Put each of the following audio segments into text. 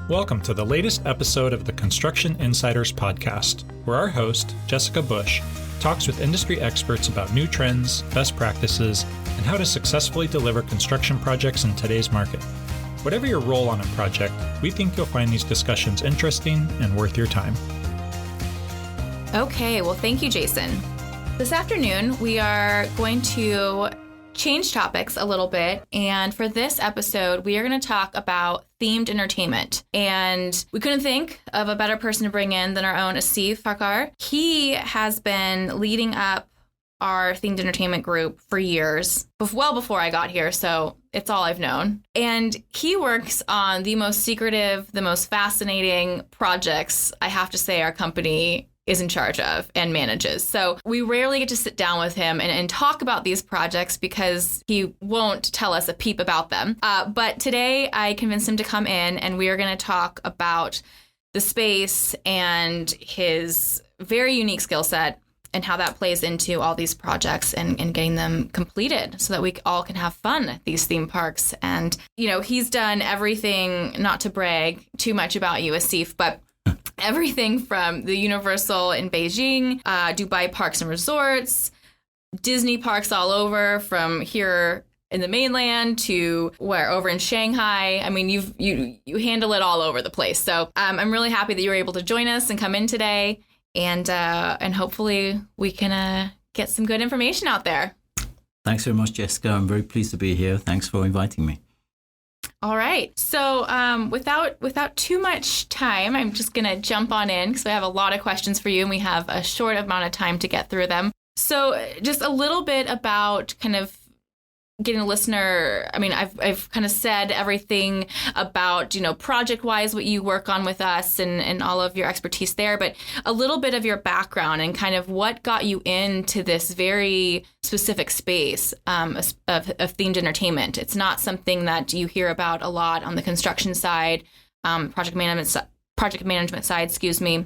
Welcome to the latest episode of the Construction Insiders podcast, where our host, Jessica Bush, talks with industry experts about new trends, best practices, and how to successfully deliver construction projects in today's market. Whatever your role on a project, we think you'll find these discussions interesting and worth your time. Okay, well, thank you, Jason. This afternoon, we are going to change topics a little bit. And for this episode, we are going to talk about themed entertainment. And we couldn't think of a better person to bring in than our own Asif Parkar. He has been leading up our themed entertainment group for years, well before I got here, so it's all I've known. And he works on the most secretive, the most fascinating projects, I have to say, our company is in charge of and manages. So we rarely get to sit down with him and talk about these projects because he won't tell us a peep about them. But today I convinced him to come in and we are going to talk about the space and his very unique skill set and how that plays into all these projects and getting them completed so that we all can have fun at these theme parks. And, you know, he's done everything, not to brag too much about you, Asif, but everything from the Universal in Beijing, Dubai Parks and Resorts, Disney parks all over, from here in the mainland to where over in Shanghai. I mean, you handle it all over the place. So I'm really happy that you were able to join us and come in today, and hopefully we can get some good information out there. Thanks very much, Jessica. I'm very pleased to be here. Thanks for inviting me. All right. So without too much time, I'm just going to jump on in because I have a lot of questions for you and we have a short amount of time to get through them. So just a little bit about kind of getting a listener. I mean, I've kind of said everything about, you know, project-wise, what you work on with us and all of your expertise there, but a little bit of your background and kind of what got you into this very specific space of themed entertainment. It's not something that you hear about a lot on the construction side, project management side, excuse me.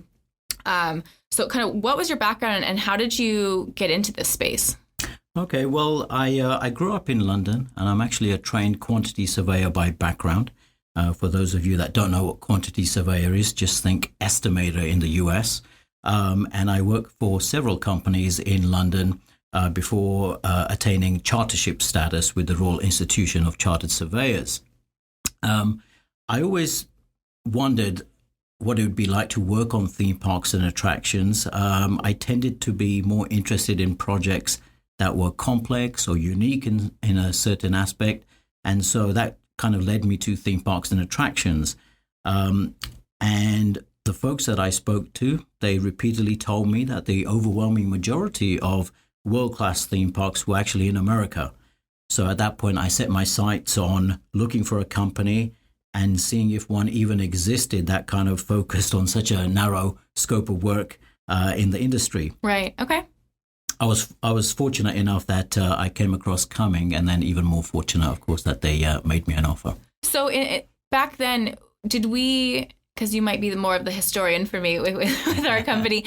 So kind of what was your background and how did you get into this space? Okay, well, I grew up in London, and I'm actually a trained quantity surveyor by background. For those of you that don't know what quantity surveyor is, just think estimator in the US. And I worked for several companies in London before attaining chartership status with the Royal Institution of Chartered Surveyors. I always wondered what it would be like to work on theme parks and attractions. I tended to be more interested in projects that were complex or unique in a certain aspect. And so that kind of led me to theme parks and attractions. And the folks that I spoke to, they repeatedly told me that the overwhelming majority of world-class theme parks were actually in America. So at that point, I set my sights on looking for a company and seeing if one even existed that kind of focused on such a narrow scope of work in the industry. Right. Okay. I was fortunate enough that I came across Cumming, and then even more fortunate, of course, that they made me an offer. So back then, did we, because you might be more of the historian for me with our company,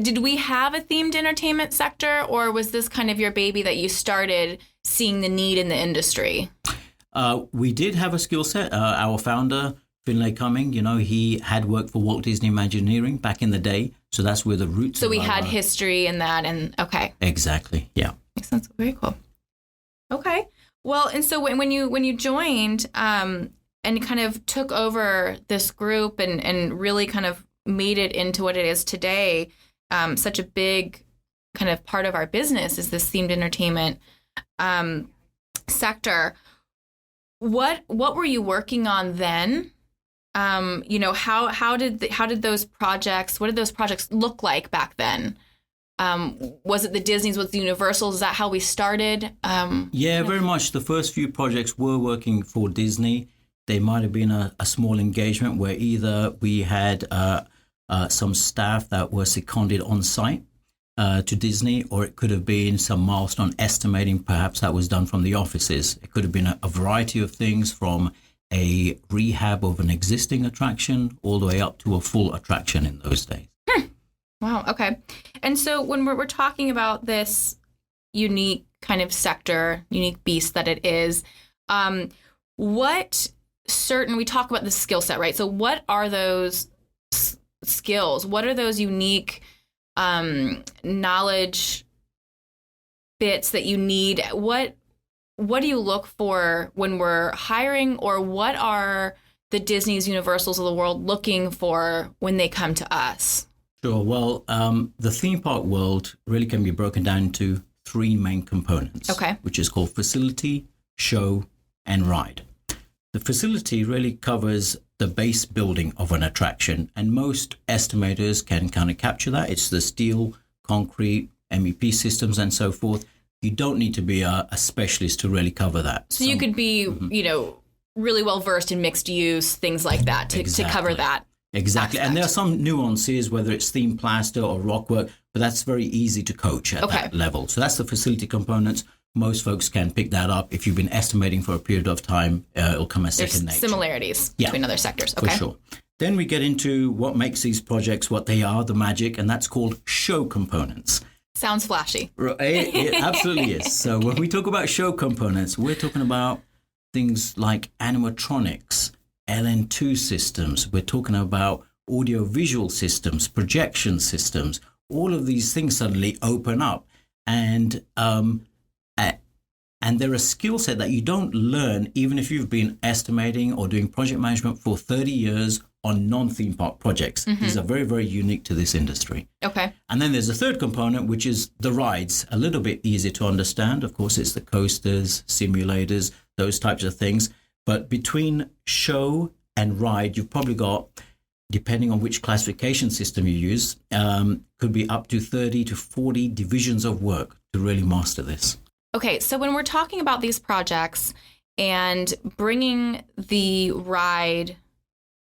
did we have a themed entertainment sector, or was this kind of your baby that you started seeing the need in the industry? We did have a skill set. Our founder, Finlay Cumming, you know, he had worked for Walt Disney Imagineering back in the day. So that's where the roots. So we had history in that, and okay. Exactly. Yeah. Makes sense. Very cool. Okay. Well, and so when you joined and kind of took over this group and really kind of made it into what it is today, such a big kind of part of our business is this themed entertainment sector. What were you working on then? You know, how did those projects, what did those projects look like back then? Was it the Disneys, was the Universals? Is that how we started? Yeah, very much. The first few projects were working for Disney. They might have been a small engagement where either we had some staff that were seconded on site to Disney, or it could have been some milestone estimating, perhaps that was done from the offices. It could have been a variety of things, from a rehab of an existing attraction all the way up to a full attraction in those days. Wow. Okay. And so when we're talking about this unique kind of sector, unique beast that it is, what we talk about the skill set, right? So what are those skills? What are those unique knowledge bits that you need? What do you look for when we're hiring, or what are the Disneys, Universals of the world looking for when they come to us? Sure. Well, the theme park world really can be broken down into three main components, which is called facility, show, and ride. The facility really covers the base building of an attraction, and most estimators can kind of capture that. It's the steel, concrete, MEP systems, and so forth. You don't need to be a specialist to really cover that. So you could be, really well versed in mixed use, things like that, to cover that. Exactly. Aspect. And there are some nuances, whether it's theme plaster or rock work, but that's very easy to coach at that level. So that's the facility components. Most folks can pick that up. If you've been estimating for a period of time, it'll come as second nature. Similarities between other sectors. Okay. For sure. Then we get into what makes these projects what they are, the magic, and that's called show components. Sounds flashy. It absolutely is. So when we talk about show components, we're talking about things like animatronics, LN2 systems. We're talking about audio-visual systems, projection systems. All of these things suddenly open up, and they're a skill set that you don't learn even if you've been estimating or doing project management for 30 years on non-theme park projects. These are very, very unique to this industry. Okay. And then there's a third component, which is the rides. A little bit easier to understand. Of course, it's the coasters, simulators, those types of things. But between show and ride, you've probably got, depending on which classification system you use, could be up to 30 to 40 divisions of work to really master this. Okay, so when we're talking about these projects and bringing the ride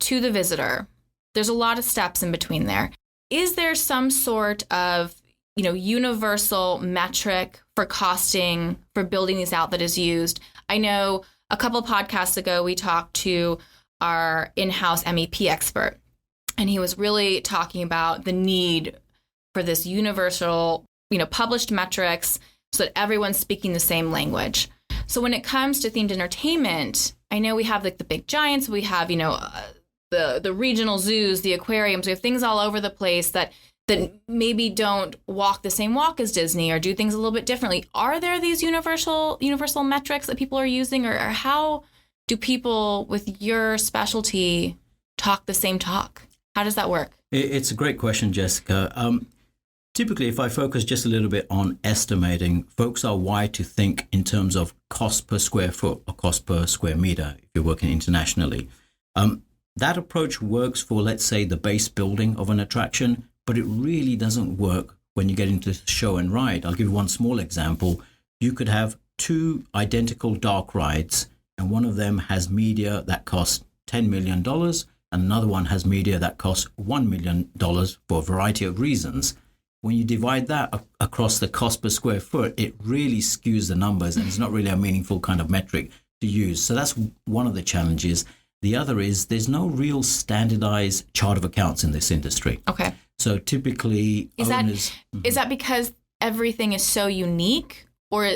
to the visitor, there's a lot of steps in between there. Is there some sort of, universal metric for costing, for building these out that is used? I know a couple of podcasts ago, we talked to our in-house MEP expert, and he was really talking about the need for this universal, published metrics so that everyone's speaking the same language. So when it comes to themed entertainment, I know we have like the big giants, we have, the regional zoos, the aquariums, we have things all over the place that maybe don't walk the same walk as Disney or do things a little bit differently. Are there these universal metrics that people are using, or how do people with your specialty talk the same talk? How does that work? It's a great question, Jessica. Typically, if I focus just a little bit on estimating, folks are wired to think in terms of cost per square foot or cost per square meter if you're working internationally. That approach works for, let's say, the base building of an attraction, but it really doesn't work when you get into show and ride. I'll give you one small example. You could have two identical dark rides, and one of them has media that costs $10 million, and another one has media that costs $1 million for a variety of reasons. When you divide that across the cost per square foot, it really skews the numbers, and it's not really a meaningful kind of metric to use. So that's one of the challenges. The other is there's no real standardized chart of accounts in this industry. Okay. So typically is that because everything is so unique, or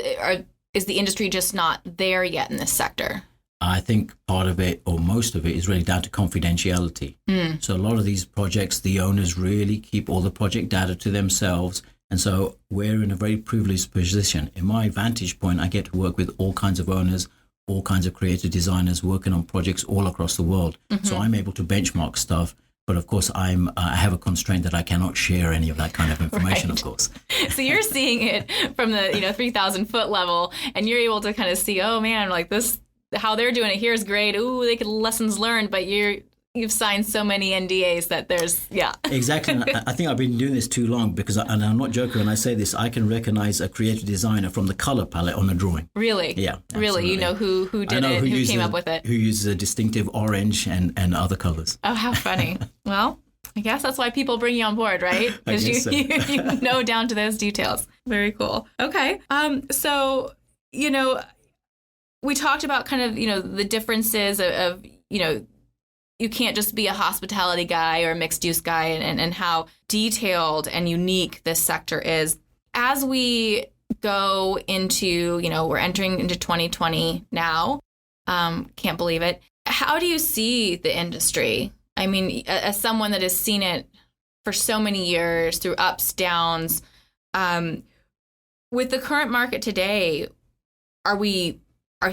is the industry just not there yet in this sector? I think part of it, or most of it, is really down to confidentiality. So a lot of these projects, the owners really keep all the project data to themselves. And so we're in a very privileged position. In my vantage point, I get to work with all kinds of owners, all kinds of creative designers working on projects all across the world. So I'm able to benchmark stuff. But of course, I have a constraint that I cannot share any of that kind of information, right. Of course. So you're seeing it from the 3,000 foot level, and you're able to kind of see, oh man, like this, how they're doing it here is great. Ooh, they could lessons learned, but you've signed so many NDAs that there's, Exactly. And I think I've been doing this too long because, and I'm not joking when I say this, I can recognize a creative designer from the color palette on a drawing. Really? Yeah. Really? You know who did it, who came up with it? Who uses a distinctive orange and other colors. Oh, how funny. Well, I guess that's why people bring you on board, right? Because you know down to those details. Very cool. Okay. So, we talked about kind of, the differences of you can't just be a hospitality guy or a mixed use guy, and how detailed and unique this sector is. As we go into, we're entering into 2020 now, can't believe it. How do you see the industry? I mean, as someone that has seen it for so many years through ups, downs, with the current market today, are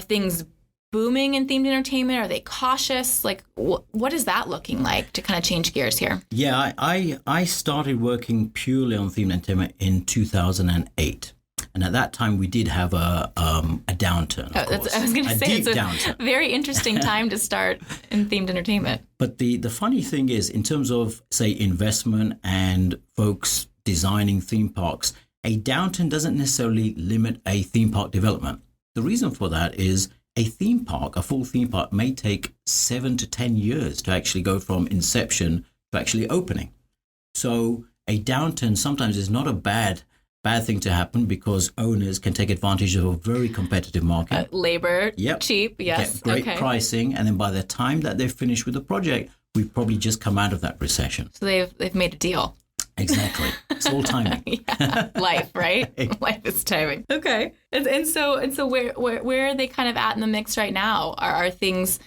things booming in themed entertainment? Are they cautious? Like, what is that looking like, to kind of change gears here? Yeah, I started working purely on themed entertainment in 2008. And at that time, we did have a downturn. Of course. I was going to say, deep downturn. Very interesting time to start in themed entertainment. But the funny thing is, in terms of, say, investment and folks designing theme parks, a downturn doesn't necessarily limit a theme park development. The reason for that is a theme park, a full theme park, may take 7 to 10 years to actually go from inception to actually opening. So a downturn sometimes is not a bad thing to happen, because owners can take advantage of a very competitive market. Labor, cheap, yes. Get great pricing, and then by the time that they're finished with the project, we've probably just come out of that recession. So they've made a deal. Exactly. It's all timing. Yeah. Life, right? Life is timing. Okay. And so where are they kind of at in the mix right now? Are things...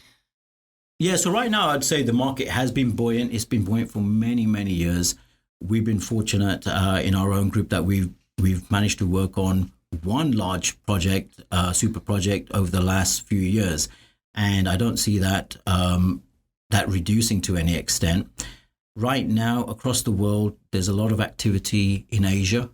Yeah, so right now I'd say the market has been buoyant. It's been buoyant for many, many years. We've been fortunate in our own group that we've managed to work on one large project, super project, over the last few years. And I don't see that reducing to any extent. Right now, across the world, there's a lot of activity in Asia.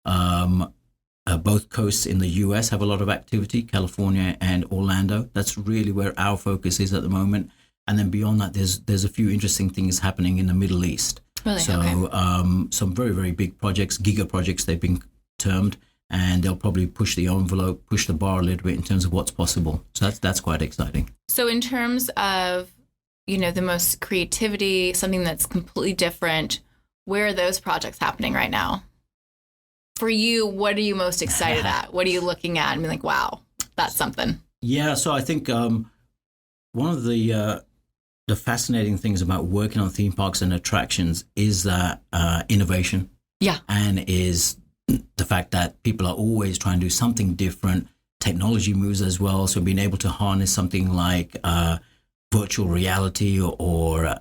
Both coasts in the US have a lot of activity, California and Orlando. That's really where our focus is at the moment. And then beyond that, there's a few interesting things happening in the Middle East. Really? So okay. Some very, very big projects, giga projects they've been termed, and they'll probably push the envelope, push the bar a little bit in terms of what's possible. So that's quite exciting. So in terms of, the most creativity, something that's completely different, where are those projects happening right now? For you, what are you most excited at? What are you looking at and being like, wow, that's something? Yeah, so I think one of the fascinating things about working on theme parks and attractions is that innovation. Yeah. And is the fact that people are always trying to do something different. Technology moves as well. So being able to harness something like virtual reality or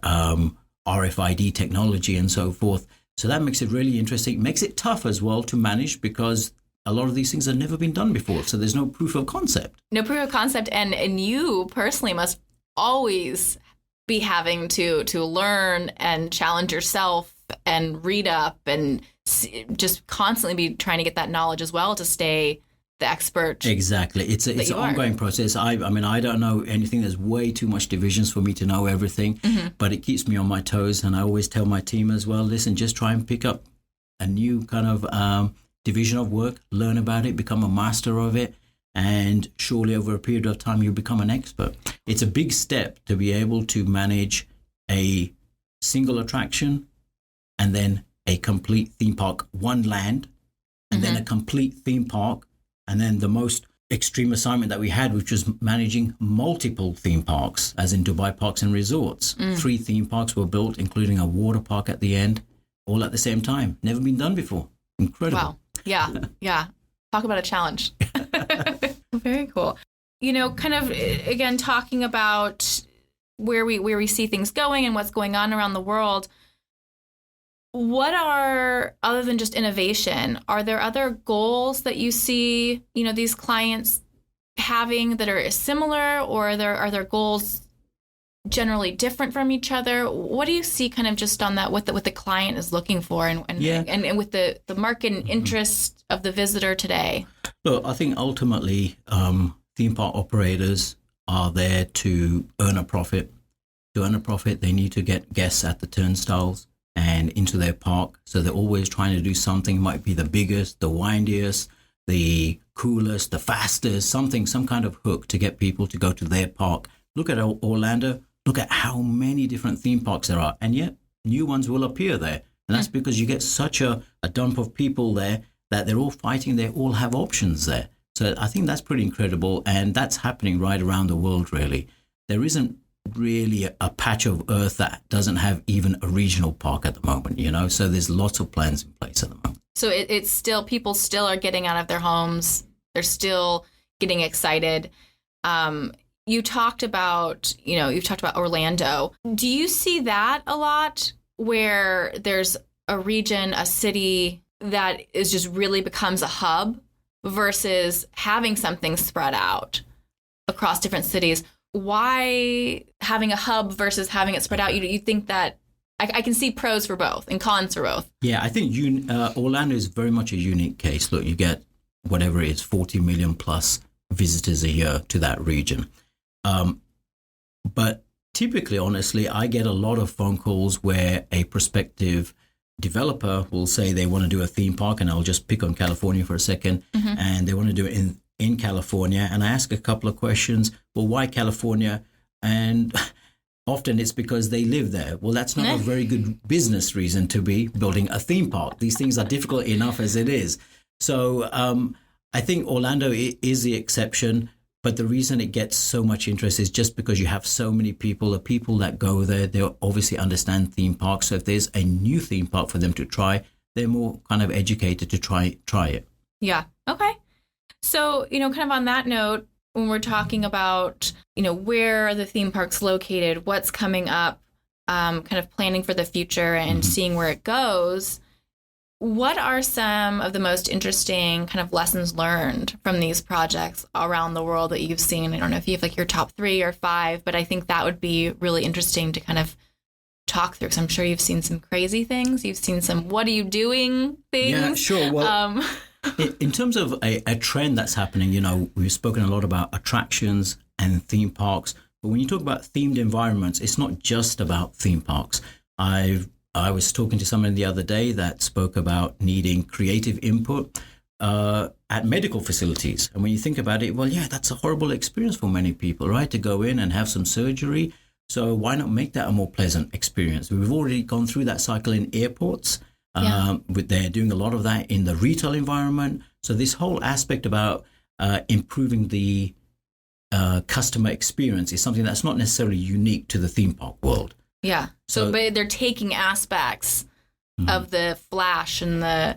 RFID technology and so forth. So that makes it really interesting. It makes it tough as well to manage, because a lot of these things have never been done before. So there's no proof of concept. No proof of concept. And you personally must always be having to learn and challenge yourself and read up and just constantly be trying to get that knowledge as well to stay the expert. Exactly. It's an ongoing process. I mean, I don't know anything. There's way too much divisions for me to know everything, but it keeps me on my toes. And I always tell my team as well, listen, just try and pick up a new kind of division of work, learn about it, become a master of it. And surely over a period of time, you become an expert. It's a big step to be able to manage a single attraction and then a complete theme park, one land, and then a complete theme park. And then the most extreme assignment that we had, which was managing multiple theme parks, as in Dubai Parks and Resorts. 3 theme parks were built, including a water park at the end, all at the same time. Never been done before. Incredible. Wow. Yeah. Talk about a challenge. Very cool. Kind of, again, talking about where we see things going and what's going on around the world. What are, other than just innovation, are there other goals that you see, these clients having that are similar, or are there goals generally different from each other? What do you see kind of just on that, what the client is looking for and with the market and interest of the visitor today? Look, I think ultimately theme park operators are there to earn a profit. To earn a profit, they need to get guests at the turnstiles and into their park. So they're always trying to do something. It might be the biggest, the windiest, the coolest, the fastest, some kind of hook to get people to go to their park. Look at Orlando. Look at how many different theme parks there are. And yet new ones will appear there. And that's because you get such a dump of people there that they're all fighting. They all have options there. So I think that's pretty incredible. And that's happening right around the world, really. There isn't really a patch of earth that doesn't have even a regional park at the moment, so there's lots of plans in place at the moment. So it's still, people still are getting out of their homes, they're still getting excited. you've talked about Orlando. Do you see that a lot where there's a region, a city that is just really becomes a hub versus having something spread out across different cities? Why having a hub versus having it spread out? You think that I can see pros for both and cons for both. Yeah, I think Orlando is very much a unique case. Look, you get whatever it is, 40 million plus visitors a year to that region. But typically, honestly, I get a lot of phone calls where a prospective developer will say they want to do a theme park, and I'll just pick on California for a second, and they want to do it in California. And I ask a couple of questions. Well, why California? And often it's because they live there. Well, that's not a very good business reason to be building a theme park. These things are difficult enough as it is. So I think Orlando is the exception. But the reason it gets so much interest is just because you have so many people, the people that go there, they obviously understand theme parks. So if there's a new theme park for them to try, they're more kind of educated to try it. Yeah. Okay. So, kind of on that note, when we're talking about, where are the theme parks located, what's coming up, kind of planning for the future and seeing where it goes, what are some of the most interesting kind of lessons learned from these projects around the world that you've seen? I don't know if you have like your top 3 or 5, but I think that would be really interesting to kind of talk through. Because I'm sure you've seen some crazy things. You've seen some what are you doing things. Yeah, sure. Well, in terms of a trend that's happening, we've spoken a lot about attractions and theme parks. But when you talk about themed environments, it's not just about theme parks. I was talking to someone the other day that spoke about needing creative input at medical facilities. And when you think about it, well, yeah, that's a horrible experience for many people, right? To go in and have some surgery. So why not make that a more pleasant experience? We've already gone through that cycle in airports. They're doing a lot of that in the retail environment. So this whole aspect about improving the customer experience is something that's not necessarily unique to the theme park world. Yeah. So but they're taking aspects of the flash and the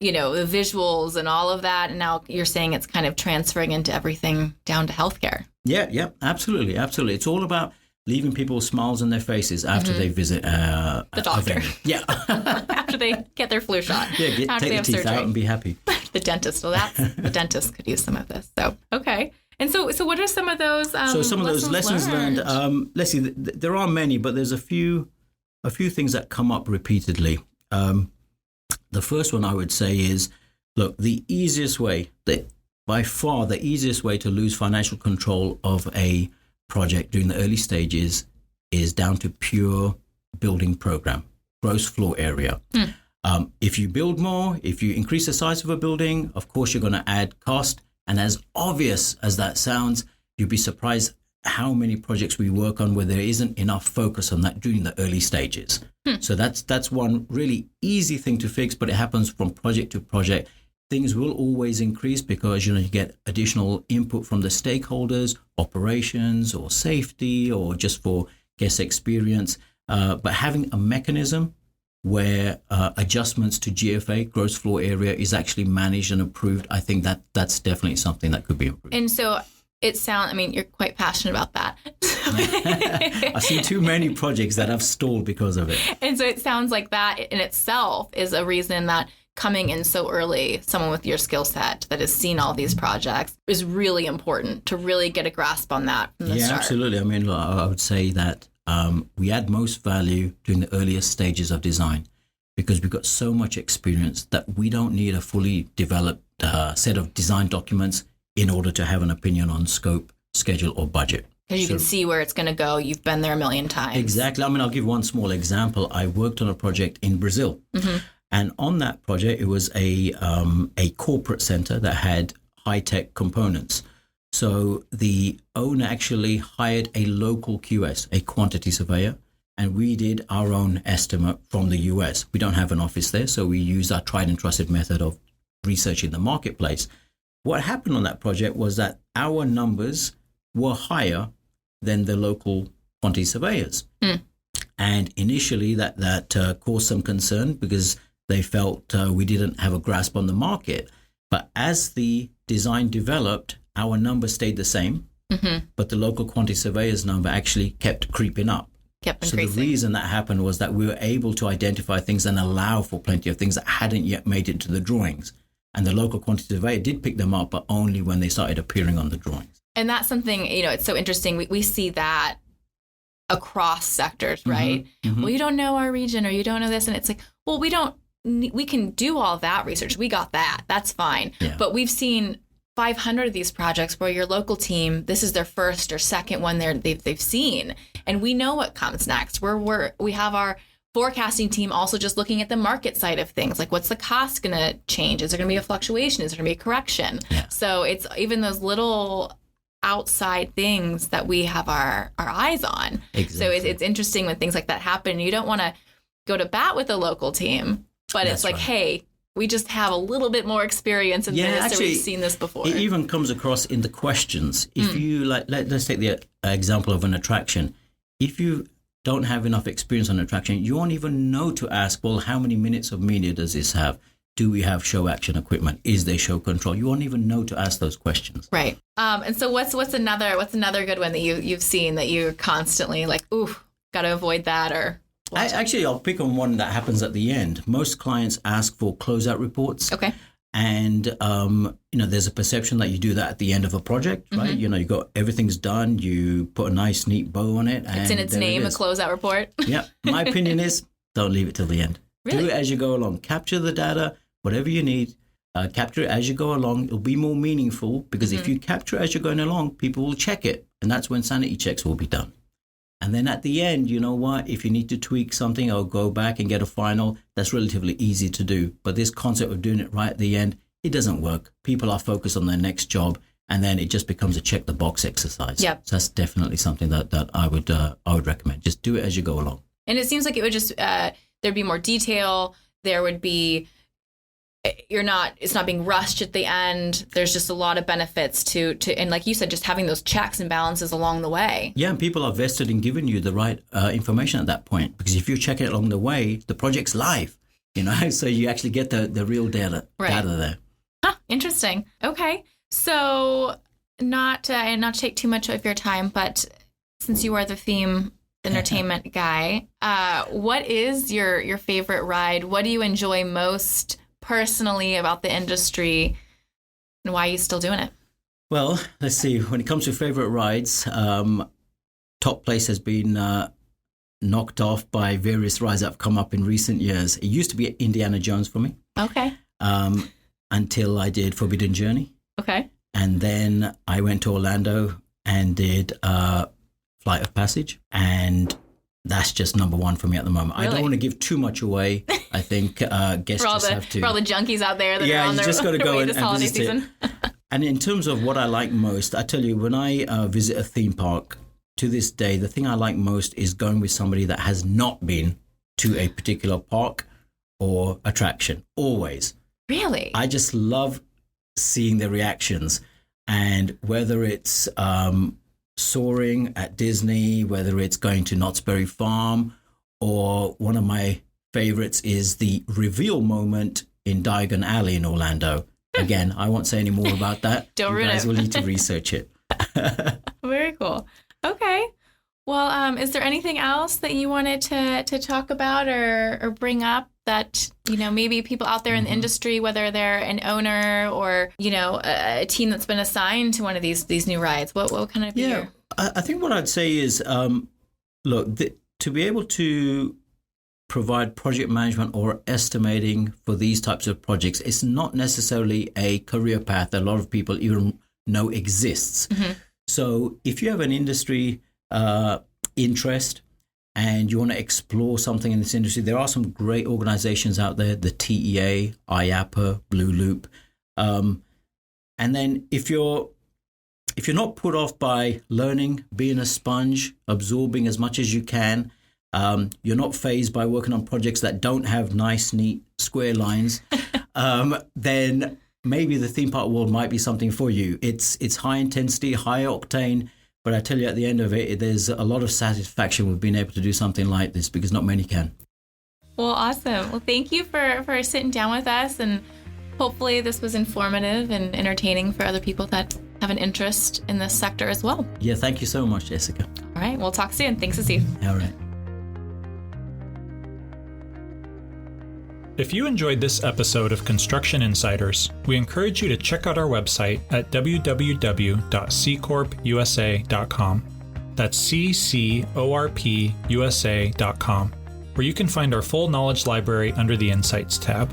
visuals and all of that. And now you're saying it's kind of transferring into everything down to healthcare. Yeah, absolutely. It's all about leaving people smiles on their faces after they visit the doctor. Yeah. After they get their flu shot. Yeah, take the teeth surgery out and be happy. The dentist. Well, the dentist could use some of this. So, okay. And so what are some of those? Some of those lessons learned. Let's see. There are many, but there's a few things that come up repeatedly. The first one I would say is, look, by far the easiest way to lose financial control of a project during the early stages is down to pure building program, gross floor area. If you build more, if you increase the size of a building, of course you're going to add cost. And as obvious as that sounds, you'd be surprised how many projects we work on where there isn't enough focus on that during the early stages. So that's one really easy thing to fix, but it happens from project to project. Things will always increase because you get additional input from the stakeholders, operations or safety or just for guest experience. But having a mechanism where adjustments to GFA, gross floor area, is actually managed and approved, I think that's definitely something that could be improved. And so you're quite passionate about that. I've seen too many projects that have stalled because of it. And so it sounds like that in itself is a reason that coming in so early, someone with your skill set that has seen all these projects, is really important to really get a grasp on that from the start. Yeah, absolutely. I would say that we add most value during the earliest stages of design because we've got so much experience that we don't need a fully developed set of design documents in order to have an opinion on scope, schedule, or budget. Because you can see where it's going to go. You've been there a million times. Exactly. I'll give one small example. I worked on a project in Brazil. And on that project, it was a corporate center that had high-tech components. So the owner actually hired a local QS, a quantity surveyor, and we did our own estimate from the US. We don't have an office there, so we used our tried and trusted method of researching the marketplace. What happened on that project was that our numbers were higher than the local quantity surveyors. And initially that caused some concern because they felt we didn't have a grasp on the market. But as the design developed, our numbers stayed the same. but the local quantity surveyor's number actually kept creeping up. Kept So increasing. the reason that happened was that we were able to identify things and allow for plenty of things that hadn't yet made it to the drawings. And the local quantity surveyor did pick them up, but only when they started appearing on the drawings. And that's something, it's so interesting. We see that across sectors, right? Well, you don't know our region or you don't know this. And it's like, well, we can do all that research. We got that. That's fine. Yeah. But we've seen 500 of these projects where your local team, this is their first or second one they've seen. And we know what comes next. We have our forecasting team also just looking at the market side of things. Like, what's the cost going to change? Is there going to be a fluctuation? Is there going to be a correction? Yeah. So it's even those little outside things that we have our eyes on. Exactly. So it's interesting when things like that happen. You don't want to go to bat with the local team, but That's it's like, right. hey, we just have a little bit more experience in this, so we've seen this before. It even comes across in the questions. If you let's take the example of an attraction. If you don't have enough experience on an attraction, you won't even know to ask, well, how many minutes of media does this have? Do we have show action equipment? Is there show control? You won't even know to ask those questions. Right. And so what's another good one that you've seen that you're constantly like, ooh, got to avoid that or. I'll pick on one that happens at the end. Most clients ask for closeout reports. Okay. And, there's a perception that you do that at the end of a project, right? You got everything's done. You put a nice, neat bow on it. And It's in its name, a closeout report. Yeah. My opinion is don't leave it till the end. Really? Do it as you go along. Capture the data, whatever you need. Capture it as you go along. It'll be more meaningful because if you capture it as you're going along, people will check it. And that's when sanity checks will be done. And then at the end, you know what? If you need to tweak something or go back and get a final, that's relatively easy to do. But this concept of doing it right at the end, it doesn't work. People are focused on their next job, and then it just becomes a check the box exercise. Yep. So that's definitely something that I would recommend. Just do it as you go along. And it seems like it would just there'd be more detail. There would be it's not being rushed at the end. There's just a lot of benefits to and like you said, just having those checks and balances along the way. Yeah, and people are vested in giving you the right information at that point, because if you check it along the way, the project's live, so you actually get the real data there. Huh, interesting. Okay. So not to take too much of your time, but since you are the theme entertainment guy, what is your favorite ride? What do you enjoy most personally about the industry, and why are you still doing it? Well, let's see. When it comes to favorite rides, top place has been knocked off by various rides that have come up in recent years. It used to be Indiana Jones for me. Okay. Until I did Forbidden Journey. Okay. And then I went to Orlando and did Flight of Passage. And that's just number one for me at the moment. Really? I don't want to give too much away. I think guests just have to. For all the junkies out there that are on you their, just got to go way and this holiday visit season. it. And in terms of what I like most, I tell you, when I visit a theme park, to this day, the thing I like most is going with somebody that has not been to a particular park or attraction, always. Really? I just love seeing the reactions. And whether it's soaring at Disney, whether it's going to Knott's Berry Farm, or one of my favorites is the reveal moment in Diagon Alley in Orlando. Again, I won't say any more about that. Don't you ruin guys it. will need to research it. Very cool. Okay. Well, is there anything else that you wanted to talk about or bring up that, maybe people out there in the industry, whether they're an owner or, a team that's been assigned to one of these new rides, what kind of be your... I think what I'd say is, look, to be able to provide project management or estimating for these types of projects, it's not necessarily a career path that a lot of people even know exists. Mm-hmm. So if you have an industry interest and you want to explore something in this industry, there are some great organizations out there, the TEA, IAPA, Blue Loop. And then if you're not put off by learning, being a sponge, absorbing as much as you can, you're not fazed by working on projects that don't have nice, neat, square lines, then maybe the theme park world might be something for you. It's high intensity, high octane, but I tell you, at the end of it, there's a lot of satisfaction with being able to do something like this, because not many can. Well, awesome. Well, thank you for sitting down with us and hopefully this was informative and entertaining for other people that have an interest in this sector as well. Yeah, thank you so much, Jessica. All right, we'll talk soon. Thanks, Asif. All right. If you enjoyed this episode of Construction Insiders, we encourage you to check out our website at www.ccorpusa.com. That's ccorpusa.com, where you can find our full knowledge library under the Insights tab.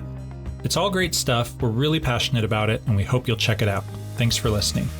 It's all great stuff. We're really passionate about it, and we hope you'll check it out. Thanks for listening.